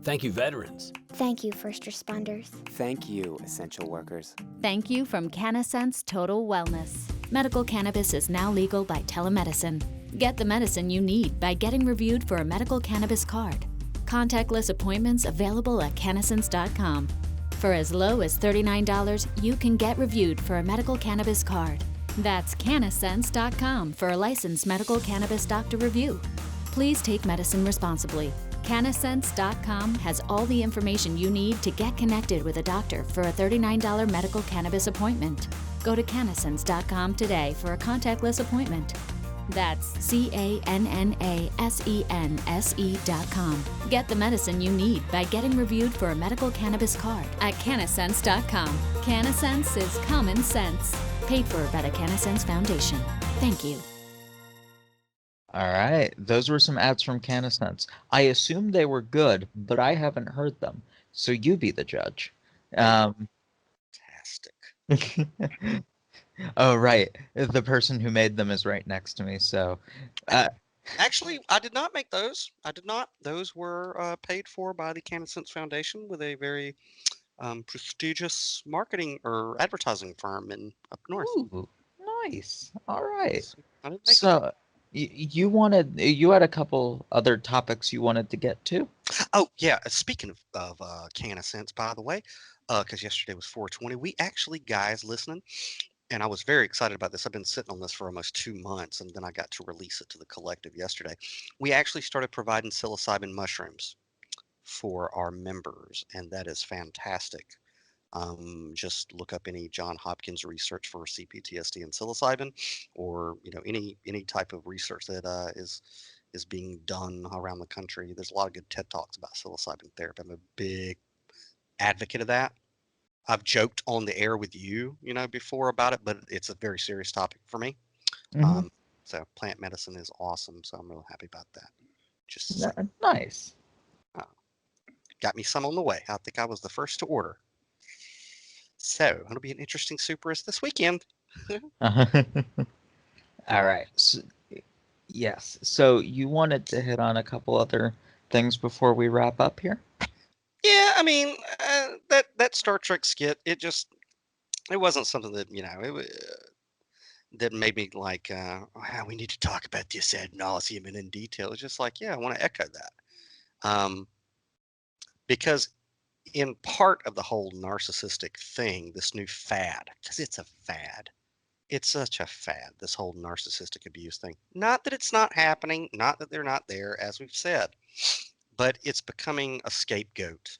[SPEAKER 4] Thank you, veterans.
[SPEAKER 5] Thank you, first responders.
[SPEAKER 6] Thank you, essential workers.
[SPEAKER 3] Thank you from CanaSense Total Wellness. Medical cannabis is now legal by telemedicine. Get the medicine you need by getting reviewed for a medical cannabis card. Contactless appointments available at canasense.com. For as low as $39, you can get reviewed for a medical cannabis card. That's canasense.com for a licensed medical cannabis doctor review. Please take medicine responsibly. Canasense.com has all the information you need to get connected with a doctor for a $39 medical cannabis appointment. Go to canasense.com today for a contactless appointment. That's CANNASENSE.com. Get the medicine you need by getting reviewed for a medical cannabis card at canasense.com. Canasense is common sense. Paid for by the Canasense Foundation. Thank you.
[SPEAKER 1] All right, those were some ads from CanaSense. I assume they were good, but I haven't heard them, so you be the judge.
[SPEAKER 2] Fantastic.
[SPEAKER 1] Oh, right. The person who made them is right next to me, so...
[SPEAKER 2] Actually, I did not make those. I did not. Those were paid for by the Canada Sense Foundation with a very prestigious marketing or advertising firm in up north.
[SPEAKER 1] Ooh, nice. All right.
[SPEAKER 2] So I didn't make them.
[SPEAKER 1] So, you had a couple other topics you wanted to get to?
[SPEAKER 2] Oh, yeah. Speaking of Canada Sense, by the way, because yesterday was 420, we actually, guys listening, and I was very excited about this. I've been sitting on this for almost 2 months, and then I got to release it to the collective yesterday. We actually started providing psilocybin mushrooms for our members, and that is fantastic. Just look up any John Hopkins research for CPTSD and psilocybin, or any type of research that is being done around the country. There's a lot of good TED talks about psilocybin therapy. I'm a big advocate of that. I've joked on the air with you, before about it, but it's a very serious topic for me.
[SPEAKER 1] Mhm.
[SPEAKER 2] So plant medicine is awesome. So I'm really happy about that. Just saying.
[SPEAKER 1] Nice.
[SPEAKER 2] Got me some on the way. I think I was the first to order. So it'll be an interesting Superist this weekend.
[SPEAKER 1] All right. So, yes. So you wanted to hit on a couple other things before we wrap up here?
[SPEAKER 2] Yeah, I mean, that Star Trek skit, it just, it wasn't something that that made me like, wow, we need to talk about this ad nauseum and in detail. It's just like, yeah, I want to echo that. Um, because in part of the whole narcissistic thing, this new fad, because it's a fad. It's such a fad, this whole narcissistic abuse thing. Not that it's not happening, not that they're not there, as we've said, but it's becoming a scapegoat.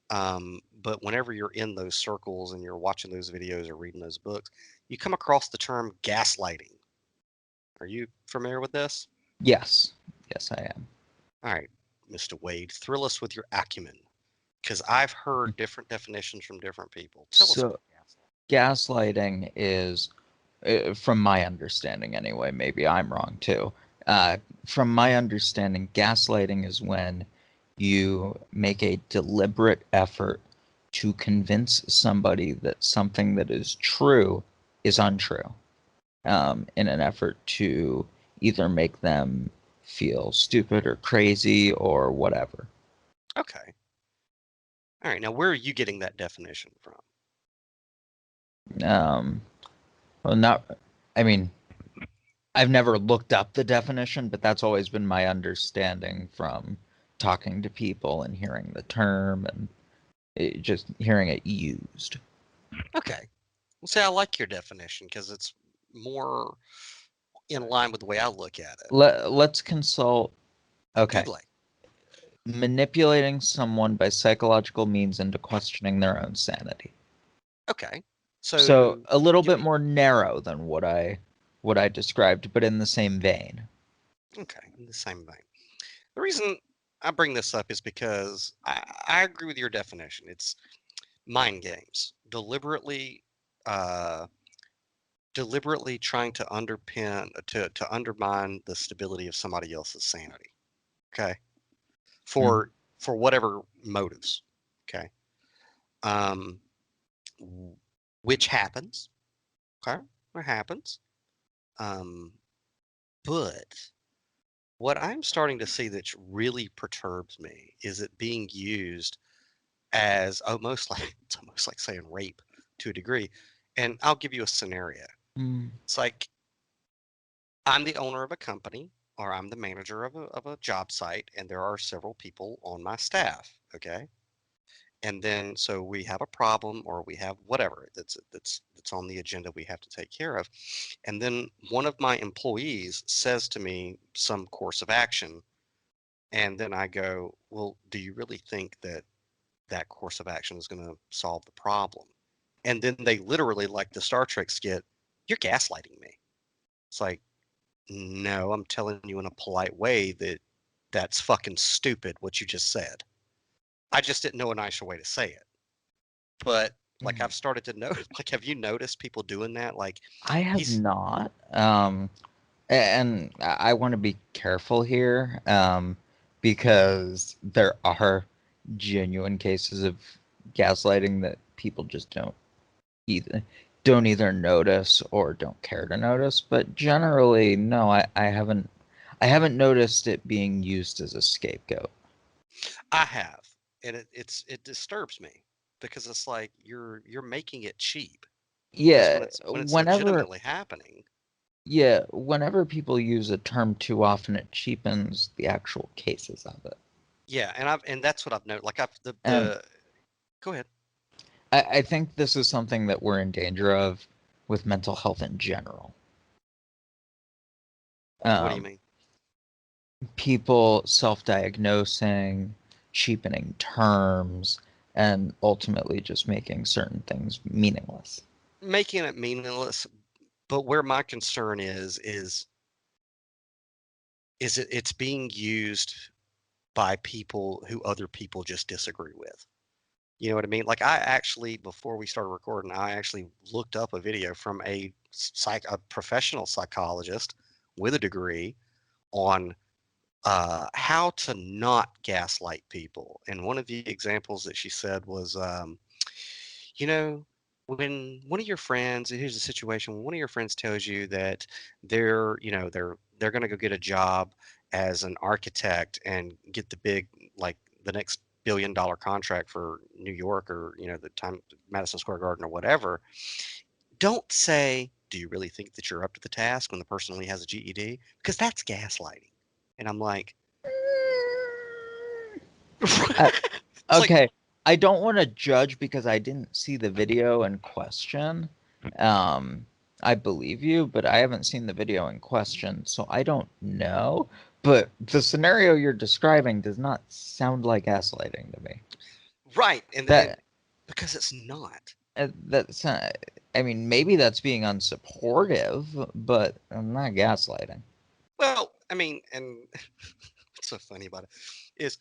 [SPEAKER 2] But whenever you're in those circles and you're watching those videos or reading those books, you come across the term gaslighting. Are you familiar with this?
[SPEAKER 1] Yes. Yes, I am.
[SPEAKER 2] All right, Mr. Wade, thrill us with your acumen, because I've heard different definitions from different people. Tell us
[SPEAKER 1] So,
[SPEAKER 2] about gaslighting.
[SPEAKER 1] gaslighting is, from my understanding anyway, maybe I'm wrong too. Uh, from my understanding, gaslighting is when you make a deliberate effort to convince somebody that something that is true is untrue, in an effort to either make them feel stupid or crazy or whatever.
[SPEAKER 2] Okay. All right. Now, where are you getting that definition from?
[SPEAKER 1] Um, well, not, I mean, I've never looked up the definition, but that's always been my understanding from talking to people and hearing the term and just hearing it used.
[SPEAKER 2] Okay. Well, see, I like your definition because it's more in line with the way I look at it.
[SPEAKER 1] Let's consult. Okay.
[SPEAKER 2] Googling.
[SPEAKER 1] Manipulating someone by psychological means into questioning their own sanity.
[SPEAKER 2] Okay.
[SPEAKER 1] So
[SPEAKER 2] So
[SPEAKER 1] a little
[SPEAKER 2] give
[SPEAKER 1] bit
[SPEAKER 2] me.
[SPEAKER 1] more narrow than what I described, but in the same vein.
[SPEAKER 2] Okay, in the same vein. The reason I bring this up is because I agree with your definition. It's mind games, uh, deliberately trying to to undermine the stability of somebody else's sanity. Okay,
[SPEAKER 1] Mm.
[SPEAKER 2] for whatever motives. Okay, um, w- which happens. Okay, it happens. Um, but what I'm starting to see that really perturbs me is it being used as almost like it's almost like saying rape to a degree. And I'll give you a scenario.
[SPEAKER 1] Mm.
[SPEAKER 2] It's like I'm the owner of a company or I'm the manager of a job site and there are several people on my staff, okay? And then so we have a problem or we have whatever that's on the agenda we have to take care of. And then one of my employees says to me some course of action and then I go, "Well, do you really think that that course of action is going to solve the problem?" And then they literally, like the Star Trek skit, "You're gaslighting me." It's like, no, I'm telling you in a polite way that that's fucking stupid what you just said. I just didn't know a nicer way to say it. But like I've started to know, like, have you noticed people doing that? Like
[SPEAKER 1] I have
[SPEAKER 2] he's,
[SPEAKER 1] not. And I want to be careful here, because there are genuine cases of gaslighting that people just either don't either notice or don't care to notice. But generally, no, I haven't noticed it being used as a scapegoat.
[SPEAKER 2] I have, and it disturbs me because it's like you're making it cheap because
[SPEAKER 1] Yeah,
[SPEAKER 2] when it's
[SPEAKER 1] whenever
[SPEAKER 2] legitimately happening.
[SPEAKER 1] yeah, whenever people use a term too often, it cheapens the actual cases of it.
[SPEAKER 2] Yeah, and that's what I've noticed. Like
[SPEAKER 1] And
[SPEAKER 2] the go ahead.
[SPEAKER 1] I think this is something that we're in danger of with mental health in general.
[SPEAKER 2] What do you
[SPEAKER 1] Um,
[SPEAKER 2] mean?
[SPEAKER 1] People self-diagnosing, cheapening terms, and ultimately just making certain things meaningless.
[SPEAKER 2] Making it meaningless, but where my concern is it's being used by people who other people just disagree with. You know what I mean? Like I actually, before we started recording, I actually looked up a video from a professional psychologist with a degree on how to not gaslight people. And one of the examples that she said was, you know, when one of your friends, here's a situation, when one of your friends tells you that they're going to go get a job as an architect and get the big, like the next billion-dollar contract for New York or, the time Madison Square Garden or whatever, don't say, "Do you really think that you're up to the task?" when the person only has a GED, because that's gaslighting. And I'm like,
[SPEAKER 1] Uh,
[SPEAKER 2] it's like,
[SPEAKER 1] okay, I don't want to judge because I didn't see the video in question. Um, I believe you, but I haven't seen the video in question, so I don't know. But the scenario you're describing does not sound like gaslighting to me.
[SPEAKER 2] right, and
[SPEAKER 1] That
[SPEAKER 2] because it's not.
[SPEAKER 1] that's I mean, maybe that's being unsupportive, but I'm not gaslighting.
[SPEAKER 2] Well, I mean, and what's so funny about it is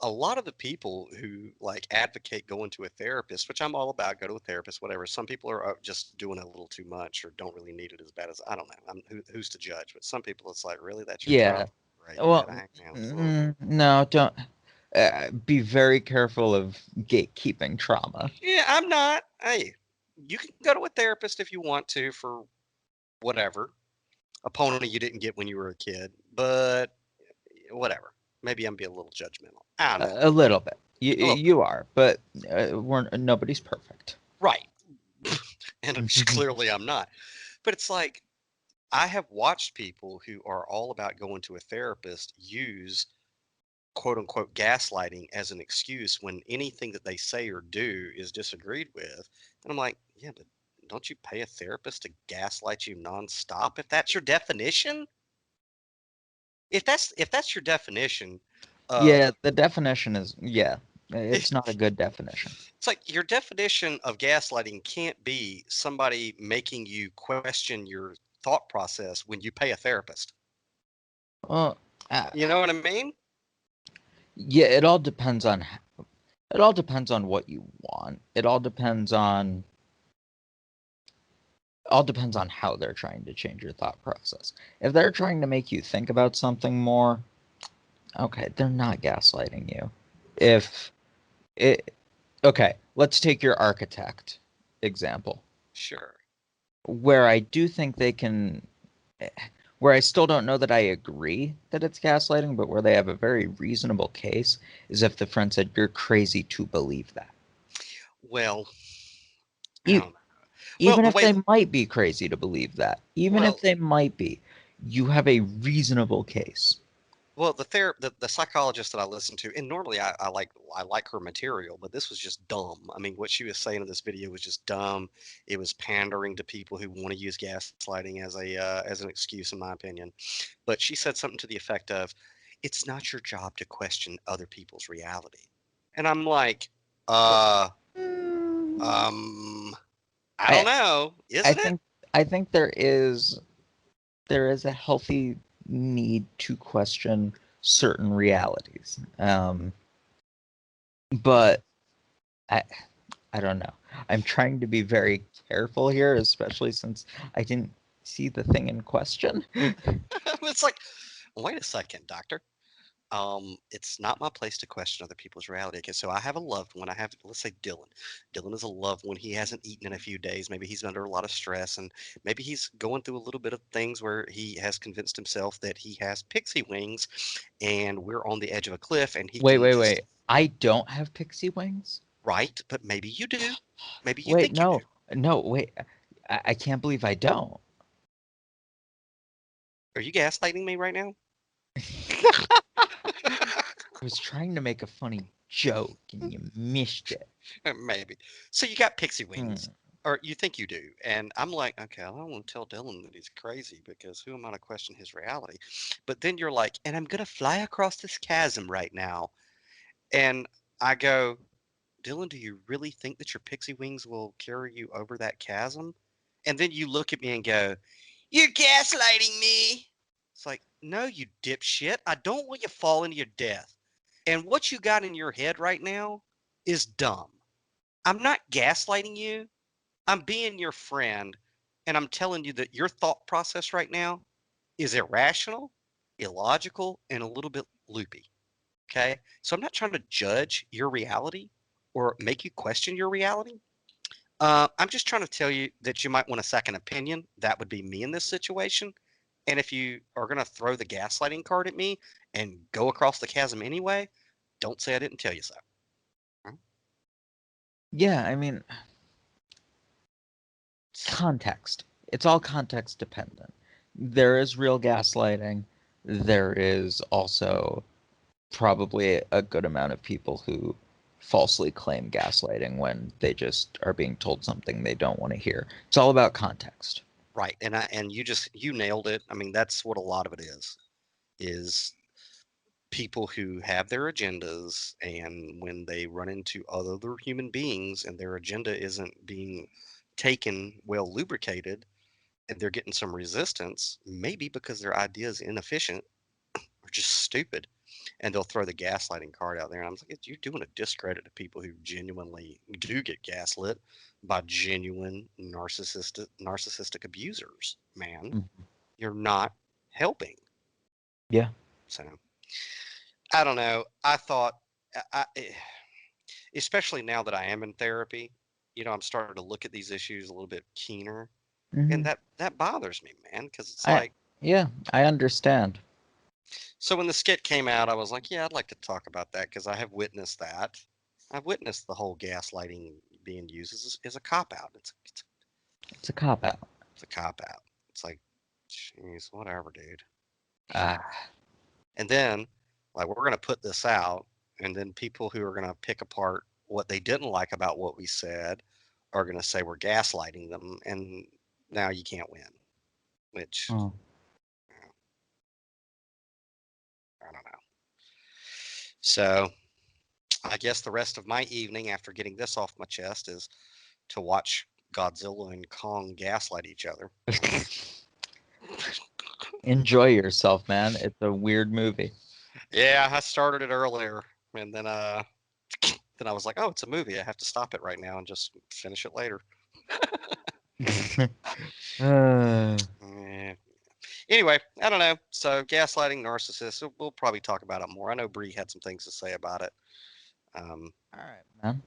[SPEAKER 2] a lot of the people who like advocate going to a therapist, which I'm all about, go to a therapist, whatever. Some people are just doing a little too much or don't really need it as bad as I don't know. Who's to judge? But some people, it's like, really, that's your
[SPEAKER 1] Yeah.
[SPEAKER 2] job, right? You got to
[SPEAKER 1] Well,
[SPEAKER 2] hang out.
[SPEAKER 1] no, don't. Be very careful of gatekeeping trauma.
[SPEAKER 2] Yeah, I'm not. Hey, you can go to a therapist if you want to for whatever opponent you didn't get when you were a kid, but whatever. Maybe I'm being a little judgmental. I don't know.
[SPEAKER 1] A little bit.
[SPEAKER 2] A little bit.
[SPEAKER 1] You are, but nobody's perfect.
[SPEAKER 2] Right. And clearly I'm not. But it's like I have watched people who are all about going to a therapist use quote unquote gaslighting as an excuse when anything that they say or do is disagreed with. And I'm like, yeah, but don't you pay a therapist to gaslight you nonstop if that's your definition? If that's your definition of
[SPEAKER 1] Yeah, the definition is it's not a good definition.
[SPEAKER 2] it's like your definition of gaslighting can't be somebody making you question your thought process when you pay a therapist.
[SPEAKER 1] Well,
[SPEAKER 2] You know what I mean?
[SPEAKER 1] yeah, it all depends on what you want. It all depends on how they're trying to change your thought process. If they're trying to make you think about something more, okay, they're not gaslighting you. If it Okay, let's take your architect example,
[SPEAKER 2] Sure.
[SPEAKER 1] where I do think where I still don't know that I agree that it's gaslighting, but where they have a very reasonable case is if the friend said, "You're crazy to believe that."
[SPEAKER 2] Well, I
[SPEAKER 1] E-
[SPEAKER 2] don't know. Well,
[SPEAKER 1] Even
[SPEAKER 2] the
[SPEAKER 1] if
[SPEAKER 2] way
[SPEAKER 1] they might be crazy to believe that, even if
[SPEAKER 2] well,
[SPEAKER 1] they might be, you have a reasonable case.
[SPEAKER 2] well, the psychologist that I listen to, and normally I like her material, but this was just dumb. I mean, what she was saying in this video was just dumb. It was pandering to people who want to use gaslighting as an excuse, in my opinion. But she said something to the effect of, "It's not your job to question other people's reality," and I'm like, uh,
[SPEAKER 1] Mm,
[SPEAKER 2] um, I don't
[SPEAKER 1] I
[SPEAKER 2] know,
[SPEAKER 1] I
[SPEAKER 2] isn't it?
[SPEAKER 1] think there is a healthy need to question certain realities. But I I don't know. I'm trying to be very careful here, especially since I didn't see the thing in question.
[SPEAKER 2] It's like, wait a second, doctor. It's not my place to question other people's reality. Okay, so I have a loved one. I have, let's say, Dylan. Dylan is a loved one. He hasn't eaten in a few days. Maybe he's under a lot of stress, and maybe he's going through a little bit of things where he has convinced himself that he has pixie wings, and we're on the edge of a cliff, and he
[SPEAKER 1] Wait,
[SPEAKER 2] can
[SPEAKER 1] wait,
[SPEAKER 2] just
[SPEAKER 1] wait. I don't have pixie wings?
[SPEAKER 2] right. But maybe you do. Maybe you
[SPEAKER 1] Wait,
[SPEAKER 2] think you do.
[SPEAKER 1] no. No, wait. I can't believe I don't.
[SPEAKER 2] Are you gaslighting me right now?
[SPEAKER 1] I was trying to make a funny joke and you missed it.
[SPEAKER 2] Maybe. So you got pixie
[SPEAKER 1] Hmm.
[SPEAKER 2] wings, or you think you do. And I'm like, okay, I don't want to tell Dylan that he's crazy because who am I to question his reality? But then you're like, and I'm going to fly across this chasm right now. And I go, Dylan, do you really think that your pixie wings will carry you over that chasm? And then you look at me and go, "You're gaslighting me." It's like, no, you dipshit. I don't want you falling to your death. And what you got in your head right now is dumb. I'm not gaslighting you. I'm being your friend, and I'm telling you that your thought process right now is irrational, illogical, and a little bit loopy. Okay? So I'm not trying to judge your reality or make you question your reality. I'm just trying to tell you that you might want a second opinion. That would be me in this situation. And if you are going to throw the gaslighting card at me and go across the chasm anyway, don't say I didn't tell you so.
[SPEAKER 1] Yeah, I mean, context. It's all context dependent. There is real gaslighting. There is also probably a good amount of people who falsely claim gaslighting when they just are being told something they don't want to hear. It's all about context.
[SPEAKER 2] Right. And you nailed it. I mean, that's what a lot of it is people who have their agendas, and when they run into other human beings and their agenda isn't being taken well lubricated and they're getting some resistance, maybe because their idea is inefficient or just stupid, and they'll throw the gaslighting card out there. And I'm like, you're doing a discredit to people who genuinely do get gaslit by genuine narcissistic abusers, man.
[SPEAKER 1] Mhm.
[SPEAKER 2] You're not helping.
[SPEAKER 1] Yeah.
[SPEAKER 2] So I don't know. I thought, especially now that I am in therapy, I'm starting to look at these issues a little bit keener, and
[SPEAKER 1] Hmm.
[SPEAKER 2] that bothers me, man, because it's
[SPEAKER 1] I
[SPEAKER 2] like,
[SPEAKER 1] yeah, I understand.
[SPEAKER 2] so when the skit came out, I was like, yeah, I'd like to talk about that because I have witnessed that. I've witnessed the whole gaslighting being used as a cop out.
[SPEAKER 1] It's a cop out.
[SPEAKER 2] It's a cop out. It's like, jeez, whatever, dude.
[SPEAKER 1] Ah,
[SPEAKER 2] And then, like, we're gonna put this out, and then people who are gonna pick apart what they didn't like about what we said are gonna say we're gaslighting them, and now you can't win. Which,
[SPEAKER 1] oh.
[SPEAKER 2] I don't know. So I guess the rest of my evening after getting this off my chest is to watch Godzilla and Kong gaslight each other.
[SPEAKER 1] Enjoy yourself, man. It's a weird movie.
[SPEAKER 2] Yeah, I started it earlier, and then then I was like, oh, it's a movie. I have to stop it right now and just finish it later.
[SPEAKER 1] Uh,
[SPEAKER 2] Eh. Anyway, I don't know. So gaslighting, narcissists. We'll probably talk about it more. I know Bree had some things to say about it.
[SPEAKER 1] all right, man.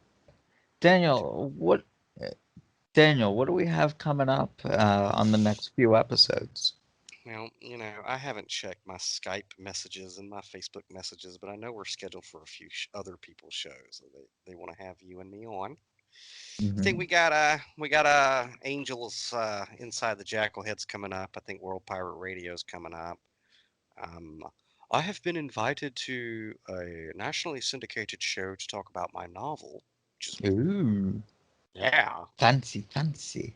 [SPEAKER 1] Daniel, what Daniel, what do we have coming up on the next few episodes?
[SPEAKER 2] Well, I haven't checked my Skype messages and my Facebook messages, but I know we're scheduled for a few other people's shows. They want to have you and me on. I think
[SPEAKER 1] Mhm.
[SPEAKER 2] we got Angels Inside the Jackalheads coming up. I think World Pirate Radio is coming up. Um, I have been invited to a nationally syndicated show to talk about my novel, which is
[SPEAKER 1] Ooh,
[SPEAKER 2] yeah,
[SPEAKER 1] fancy, fancy.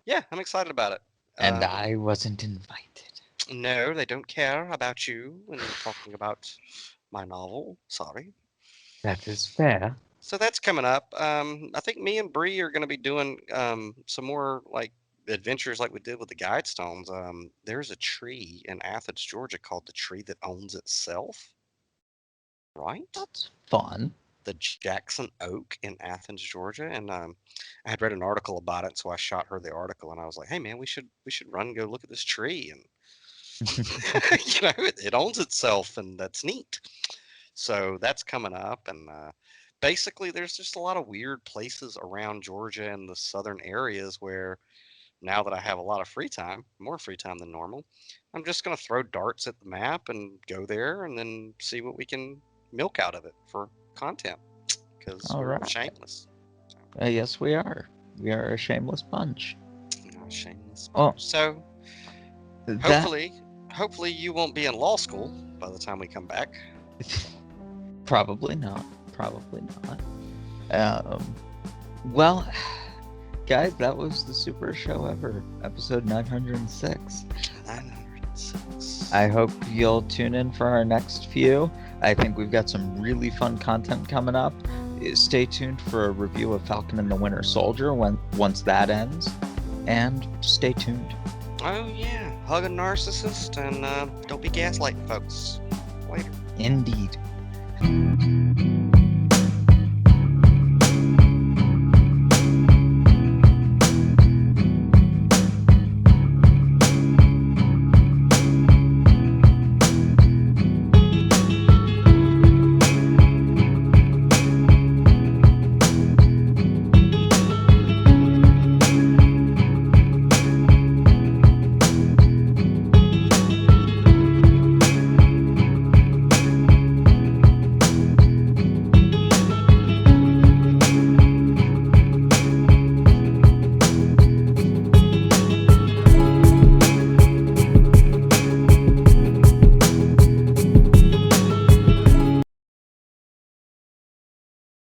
[SPEAKER 2] yeah. I'm excited about it.
[SPEAKER 1] And I wasn't invited.
[SPEAKER 2] No, they don't care about you when talking about my novel. Sorry.
[SPEAKER 1] That is fair.
[SPEAKER 2] So that's coming up. I think me and Bree are going to be doing some more like adventures like we did with the Guidestones. There's a tree in Athens, Georgia called the tree that owns itself, right?
[SPEAKER 1] That's fun.
[SPEAKER 2] The Jackson Oak in Athens, Georgia, and I had read an article about it, so I shot her the article, and I was like, "Hey, man, we should run and go look at this tree." And it owns itself, and that's neat. So that's coming up, and basically, there's just a lot of weird places around Georgia and the southern areas where now that I have a lot of free time, more free time than normal, I'm just going to throw darts at the map and go there and then see what we can milk out of it for content because
[SPEAKER 1] All
[SPEAKER 2] we're
[SPEAKER 1] right.
[SPEAKER 2] shameless.
[SPEAKER 1] Yes, we are. We are a shameless bunch.
[SPEAKER 2] Shameless.
[SPEAKER 1] Oh,
[SPEAKER 2] So
[SPEAKER 1] that
[SPEAKER 2] hopefully you won't be in law school by the time we come back.
[SPEAKER 1] probably not. Probably not. Well, guys, that was the super show ever, episode 906.
[SPEAKER 2] 906.
[SPEAKER 1] I hope you'll tune in for our next few. I think we've got some really fun content coming up. Stay tuned for a review of Falcon and the Winter Soldier once that ends, and stay tuned.
[SPEAKER 2] Oh yeah, hug a narcissist and don't be gaslighting folks. Later.
[SPEAKER 1] Indeed.